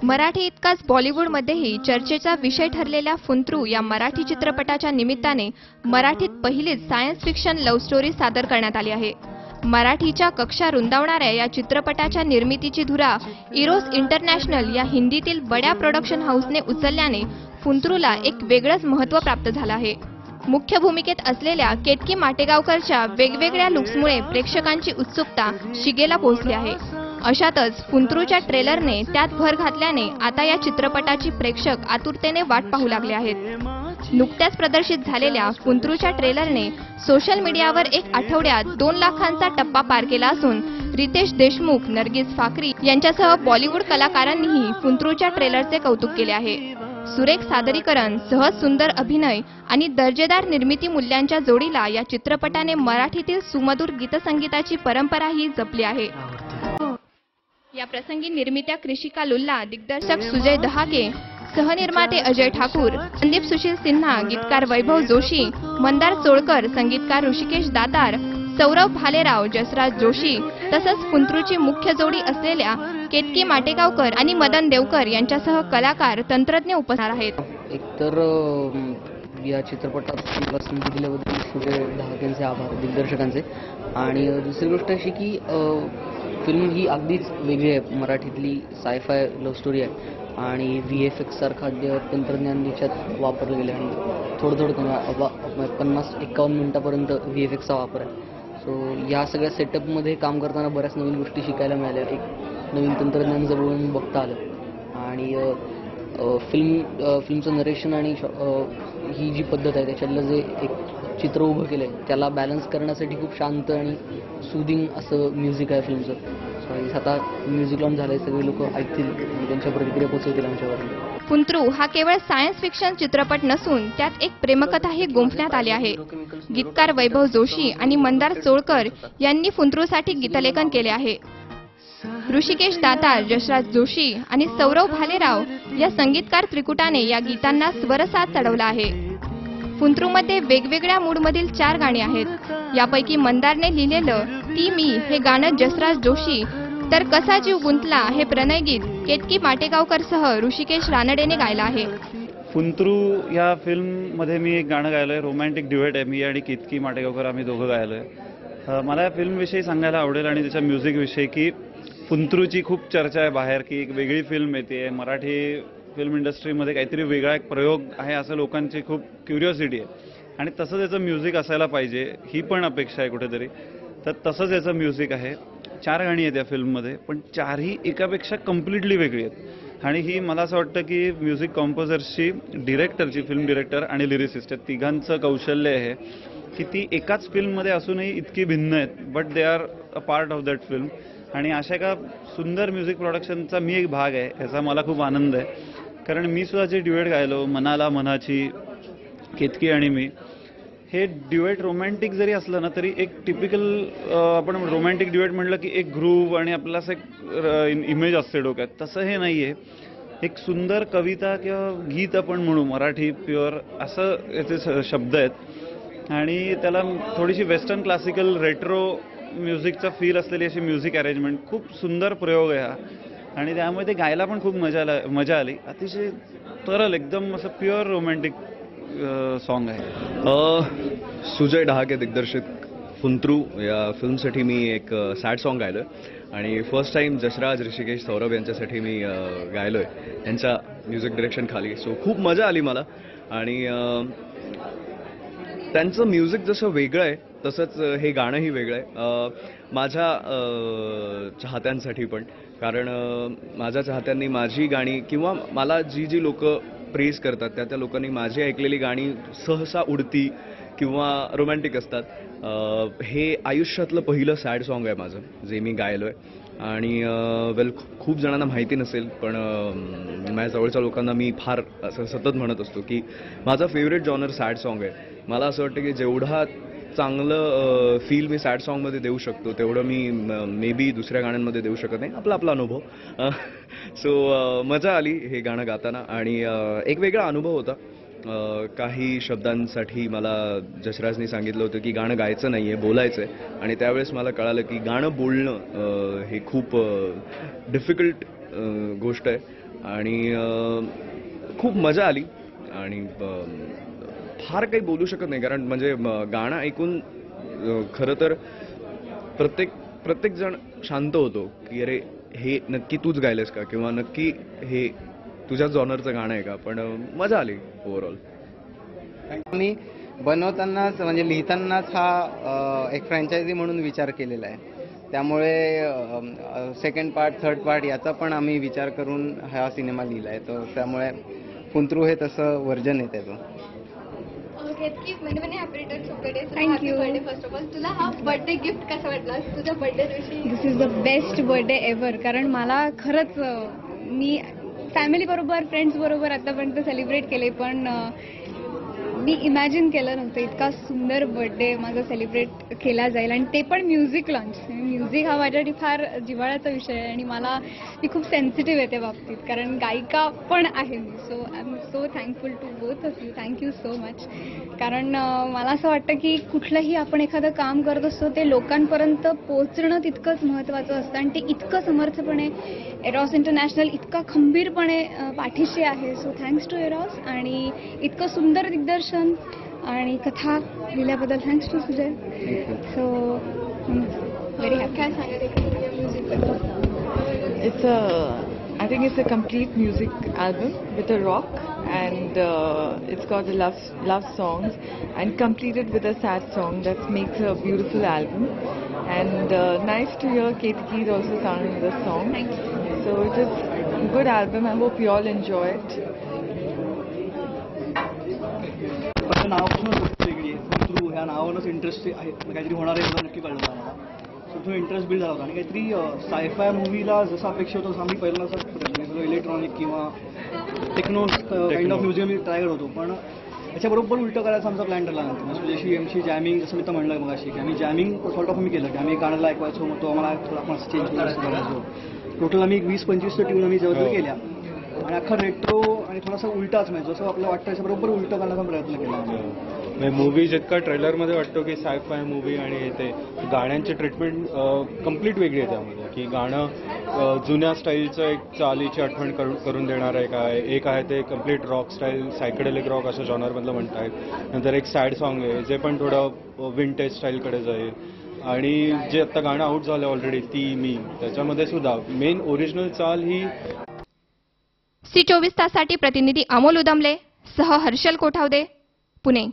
मराठी इतकाच बॉलिवूडमध्येही चर्चेचा विषय ठरलेल्या फुंतरू या मराठी चित्रपटाच्या निमित्ताने मराठीत पहिलीच सायन्स फिक्शन लव्ह स्टोरी सादर करण्यात आली आहे। मराठीच्या कक्षा रुंदावणाऱ्या या चित्रपटाच्या निर्मितीची धुरा इरोस इंटरनॅशनल या हिंदीतील बड्या प्रोडक्शन हाऊसने उचलल्याने फुंतरूला एक वेगळंच महत्त्व प्राप्त झालं आहे। मुख्य भूमिकेत असलेल्या केतकी माटेगावकरच्या वेगवेगळ्या लुक्समुळे प्रेक्षकांची उत्सुकता शिगेला पोहोचली आहे। अशातच फुंतरूच्या ट्रेलरने त्यात भर घातल्याने आता या चित्रपटाची प्रेक्षक आतुरतेने वाट पाहू लागले आहेत। नुकत्याच प्रदर्शित झालेल्या फुंतरूच्या ट्रेलरने सोशल मीडियावर एक आठवड्यात 2 लाखांचा टप्पा पार केला असून रितेश देशमुख, नर्गिस फाखरी यांच्यासह बॉलिवूड कलाकारांनीही फुंतरूच्या ट्रेलरचे कौतुक केले आहे। सुरेख सादरीकरण, सहज सुंदर अभिनय आणि दर्जेदार निर्मिती मूल्यांच्या जोडीला या चित्रपटाने मराठीतील सुमधुर गीतसंगीताची परंपराही जपली आहे। या प्रसंगी निर्मित्या कृषिका लुल्ला, दिग्दर्शक सुजय दहाके, सहनिर्माते अजय ठाकूर, संदीप सुशील सिन्हा, गीतकार वैभव जोशी, मंदार सोळकर, संगीतकार ऋषिकेश दातार, सौरभ भालेराव, जसराज जोशी तसंच फुंतरूची मुख्य जोडी असलेल्या केतकी माटेगावकर आणि मदन देवकर यांच्यासह कलाकार, तंत्रज्ञ उपस्थित आहेत। एकतर या चित्रपटात मला संधी दिल्याबद्दल सुजय दहाकेंचे आभार, दिग्दर्शकांचे। आणि दुसरी गोष्ट अशी की फिल्म ही अगदीच वेगळी आहे, मराठीतली सायफाय लव्ह स्टोरी आहे आणि VFX सारखा तंत्रज्ञान याच्यात वापरलं गेलं आणि थोडं 50-51 मिनिटापर्यंत VFX चा वापर आहे। सो या सगळ्या सेटअपमध्ये काम करताना बऱ्याच नवीन गोष्टी शिकायला मिळाल्या, एक नवीन तंत्रज्ञान जवळून बघता आलं आणि फिल्मचं नरेशन आणि ही जी पद्धत आहे त्याच्यातलं जे एक चित्र उभं केलं आहे त्याला बॅलन्स करण्यासाठी खूप शांत आणि सुदिंग असं म्युझिक आहे फिल्मचं। सो आता म्युझिक लॉन्च झालंय, सगळे लोक ऐकतील, त्यांच्या प्रतिक्रिया पोहोचवतील आमच्यावर। फुंतरू हा केवळ सायन्स फिक्शन चित्रपट नसून त्यात एक प्रेमकथाही गुंफण्यात आली आहे। गीतकार वैभव जोशी आणि मंदार सोळकर यांनी फुंतरूसाठी गीतलेखन केले आहे। ऋषिकेश दातार, जसराज जोशी आणि सौरभ भालेराव या संगीतकार त्रिकुटाने या गीतांना स्वरसाथ चढवला आहे। फुंतरूमध्ये वेगवेगळ्या मूडमधील 4 गाणी आहेत। यापैकी मंदारने लिहिलेलं ती मी हे गाणं जसराज जोशी, तर कसा जीव गुंतला हे प्रणय गीत केतकी माटेगावकरसह ऋषिकेश रानडेने गायला आहे। फुंतरू या फिल्ममध्ये मी एक गाणं गायलोय, रोमॅन्टिक ड्युएट आहे, मी आणि केतकी माटेगावकर आम्ही दोघं गायलोय। मला या फिल्मविषयी सांगायला आवडेल आणि त्याच्या म्युझिकविषयी की फुंतरूची खूप चर्चा आहे बाहेर की एक वेगळी फिल्म येते, मराठी फिल्म इंडस्ट्रीमध्ये काहीतरी वेगळा एक प्रयोग आहे असं लोकांची खूप क्युरिओसिटी आहे आणि तसंच याचं म्युझिक असायला पाहिजे ही पण अपेक्षा आहे कुठेतरी। तर तसंच याचं म्युझिक आहे। 4 गाणी आहेत या फिल्ममध्ये, पण 4ही एकापेक्षा कम्प्लिटली वेगळी आहेत आणि ही मला असं वाटतं की म्युझिक कॉम्पोजर्सची, डिरेक्टरची, फिल्म डिरेक्टर आणि लिरिसिस्ट या तिघांचं कौशल्य आहे की ती एकाच फिल्ममध्ये असूनही इतकी भिन्न आहेत, but they are a part of that film. आणि अशा एका सुंदर म्युझिक प्रोडक्शनचा मी एक भाग आहे, याचा मला खूप आनंद आहे। कारण मी सुद्धा जे ड्युएट गायलो, मनाला मनाची, केतकी आणि मी, हे ड्युएट रोमॅन्टिक जरी असलं ना तरी एक टिपिकल आपण रोमॅन्टिक ड्युएट म्हटलं की एक ग्रूव्ह आणि आपला असं एक इमेज असते डोक्यात, तसं हे नाही आहे। एक सुंदर कविता किंवा गीत आपण म्हणू, मराठी प्युअर असं याचे शब्द आहेत आणि त्याला थोडीशी वेस्टर्न क्लासिकल रेट्रो म्युझिकचा फील असलेली अशी म्युझिक अरेंजमेंट, खूप सुंदर प्रयोग आहे हा आणि त्यामुळे ते गायला पण खूप मजा आली। अतिशय तरल, एकदम असं प्युअर रोमॅन्टिक सॉन्ग आहे। सुजय डहाके दिग्दर्शित फुंतरू या फिल्मसाठी मी एक सॅड सॉन्ग गायलोय आणि फर्स्ट टाइम जसराज, ऋषिकेश, सौरभ यांच्यासाठी मी गायलोय त्यांच्या म्युझिक डिरेक्शन खाली। सो खूप मजा आली मला आणि त्यांचं म्युझिक जसं वेगळं आहे तसंच हे गाणंही वेगळं आहे माझ्या चाहत्यांसाठी पण। कारण माझ्या चाहत्यांनी माझी गाणी किंवा मला जी लोक प्रेज करतात त्या लोकांनी माझी ऐकलेली गाणी सहसा उडती किंवा रोमॅन्टिक असतात। हे आयुष्यातलं पहिलं सॅड सॉन्ग आहे माझं जे मी गायलोय आणि खूप जणांना माहिती नसेल पण माझ्या जवळच्या लोकांना मी फार असं सतत म्हणत असतो की माझा फेवरेट जॉनर सॅड सॉन्ग आहे। मला असं वाटतं की जेवढा चांगलं फील मी सॅड सॉन्गमध्ये देऊ शकतो तेवढं मी मे बी दुसऱ्या गाण्यांमध्ये देऊ शकत नाही, आपला अनुभव। सो मजा आली हे गाणं गाताना आणि एक वेगळा अनुभव होता। काही शब्दांसाठी मला जसराजनी सांगितलं होतं की गाणं गायचं नाही आहे, बोलायचं आहे आणि त्यावेळेस मला कळालं की गाणं बोलणं हे खूप डिफिकल्ट गोष्ट आहे आणि खूप मजा आली. आणि फार काही बोलू शकत नाही, कारण म्हणजे गाणं ऐकून खरं तर प्रत्येक जण शांत होतो की अरे हे नक्की तूच गायलंस का, किंवा नक्की हे तुझ्या जॉनरचं गाणं आहे का. पण मजा आली ओव्हरऑल. मी बनवतानाच म्हणजे लिहितानाच हा एक फ्रँचायझी म्हणून विचार केलेला आहे. त्यामुळे सेकंड पार्ट, थर्ड पार्ट याचा पण आम्ही विचार करून हा सिनेमा लिहिला आहे. तर त्यामुळे पुंत्रू हे तसं व्हर्जन आहे त्याचं. थँक्यू. फर्स्ट ऑफ ऑल तुला हा बर्थडे गिफ्ट कसा वाटला तुझ्या बर्थडे दिवशी? This is the best birthday ever. कारण मला खरंच मी फॅमिलीबरोबर, फ्रेंड्सबरोबर आतापर्यंत सेलिब्रेट केले, पण मी इमॅजिन केलं नव्हतं इतका सुंदर बर्थडे माझा सेलिब्रेट केला जाईल, आणि ते पण म्युझिक लॉन्च. म्युझिक हा माझ्यासाठी फार जिव्हाळ्याचा विषय आहे, आणि मी खूप सेन्सिटिव्ह आहे त्या बाबतीत, कारण गायिका पण आहे मी. So I am so thankful to both of you. Thank you so much. कारण मला असं वाटतं की कुठलंही आपण एखादं काम करत असतो ते लोकांपर्यंत पोहोचणं तितकंच महत्त्वाचं असतं, आणि ते इतकं समर्थपणे एरॉस इंटरनॅशनल इतका खंबीरपणे पाठीशी आहे. सो थँक्स टू एरॉस, आणि इतकं सुंदर दिग्दर्शन आणि कथा लिहिल्याबद्दल thanks to Sujay. So very happy. काय सांगा music? I think it's a complete music album with a rock, and it's got the love songs and completed with a sad song. That makes a beautiful album, and nice to hear Ketki is also sung the song. Thank you. So it is a good album. I hope you all enjoy it. नावापासूनच वेगळी आहे. पुंत्रू ह्या नावावरच interest आहे, काहीतरी होणार आहे मला नक्की कळलं मला. सो तो इंटरेस्ट बिल्ड झाला होता, आणि काहीतरी सायफाय मूवीला जसं अपेक्षा होतं तसं आम्ही पहिल्यांदा सगळं इलेक्ट्रॉनिक किंवा techno kind of museum try करत होतो. पण याच्याबरोबर उलटं करायचा आमचा प्लॅन ठरला नंतर. म्हणजे जशी एमची जॅमिंग, जसं मी तर म्हणलं मग अशी की आम्ही जॅमिंग सॉर्ट ऑफ आम्ही केलं की आम्ही गाण्याला ऐकवायचो, मग तो आम्हाला थोडा चेंज करायचो. टोटल आम्ही 20-25 ट्यून आम्ही जवळजवळ केल्या, आणि अख्खा रेट्रो आणि थोडासा उलटाच, म्हणजे जसं आपल्याला वाटतं त्याच्याबरोबर उलटं करण्याचा प्रयत्न केला. मूवी जितका ट्रेलरमध्ये वाटतो की साय-फाय मूवी, आणि ते गाण्यांची ट्रीटमेंट कम्प्लीट वेगळी आहे त्यामध्ये. की गाणं जुन्या स्टाईलचं एक चालीची आठवण करून देणार आहे काय, एक आहे ते कम्प्लीट रॉक स्टाईल, सायकेडेलिक रॉक असं जॉनरमधलं म्हणतायत. नंतर एक सॅड सॉन्ग आहे जे पण थोडं विंटेज स्टाईलकडे जाईल, आणि जे आत्ता गाणं आउट झालं ऑलरेडी ती मी, त्याच्यामध्ये सुद्धा मेन ओरिजिनल चाल ही. सी 24 ताससाठी प्रतिनिधी अमोल उदमले सह हर्षल कोठावदे, पुणे.